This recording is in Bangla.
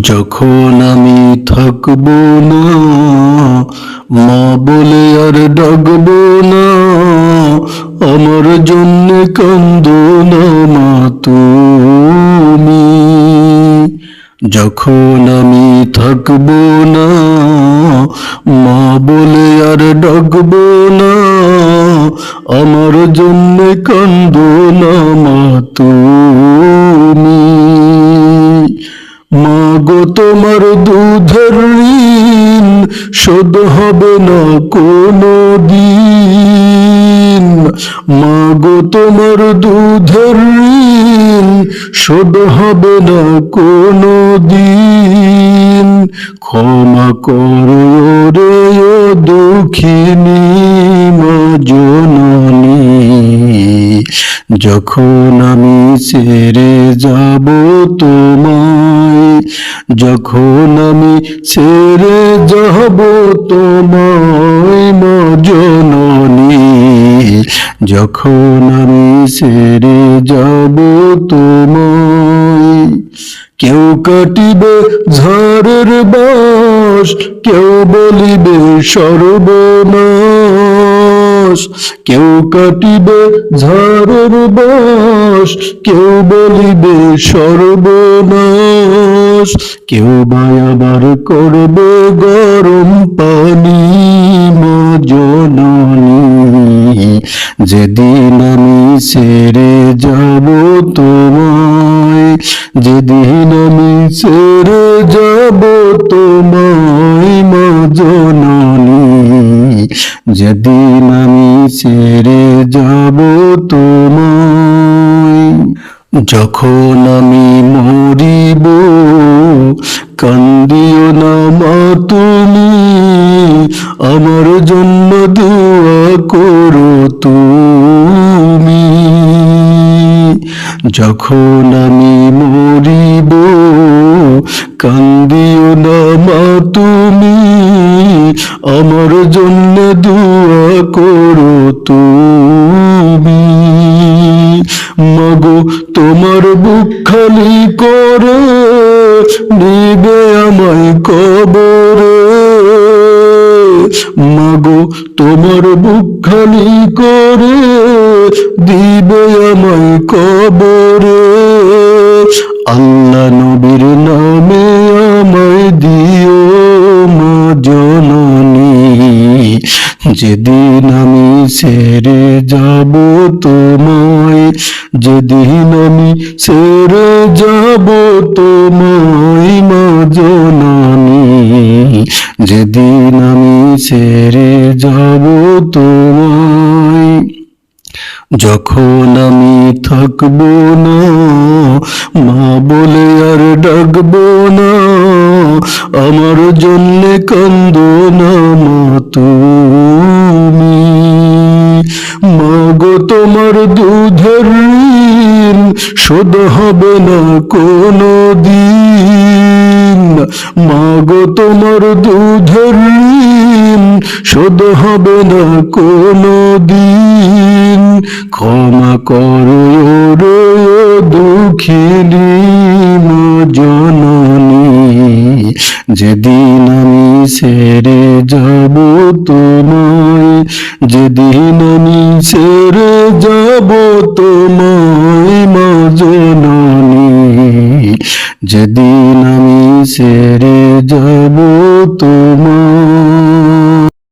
যখন আমি থাকব না, মা বলে আর ডাকব না, আমার জন্য কান্দো না মা তুমি। যখন আমি থাকব না, মা বলে আর ডাকব না, আমার জন্য কান্দো না মা তুমি। মা গো তোমার দুধের ঋণ শোধ হবে না কোনো দিন। মা গো তোমার দুধের ঋণ শোধ হবে না কোনো দিন। ক্ষমা করো রে ও দুঃখিনী মা জননী। যখন আমি ছেড়ে যাব তোমায়, যখন আমি ছেড়ে যাব তোমায় মা জননী। যখন আমি ছেড়ে যাব তোমায়, কেউ কাটিবে ঝড়ের বাঁশ, কেউ বলিবে সর্বনাশ। কেউ কাটিবে ঝড়ের বাঁশ, কেউ বলিবে সর্বনাশ। কেউ বা আবার করবে গরম পানি মা জননী। যেদিন আমি ছেড়ে যাব তোমায়, যেদিন আমি ছেড়ে যাব তোমায় মা জননী। যেদিন আমি ছেড়ে যাব তোমায়। যখন আমি মরিব কান্দিও না মা তুমি, আমার জন্য দোয়া করো তুমি। যখন আমি মরিব কান্দিও না মা তুমি, আমার জন্য দোয়া করো তুমি। মাগো তোমার বুক খালি করে নিবে আমায় কবরে। মাগো তোমার বুক খালি করে দিবে আমায় কবরে। আল্লাহ নবীর নামে আমায় দিও মা জননী। যেদিন আমি ছেড়ে যাব তোমায়, যেদিন আমি ছেড়ে যাব তোমায় মা জননী। যেদিন আমি ছেড়ে যাব তোমায়। যখন আমি থাকব না, মা বলে আর ডাকব না, আমার জন্য কান্দো না মা তুমি। মা গো তোমার দুধের ঋণ শোধ হবে না কোনো দিন। মা গো তোমার দুধের ঋণ শোধ হবে না কোনো দিন। ক্ষমা করো রে ও দুঃখিনী মা জননী। যেদিন আমি ছেড়ে যাব তোমায়, যেদিন আমি ছেড়ে যাব তোমায় মা জননী। যেদিন আমি ছেড়ে যাব তোমায়।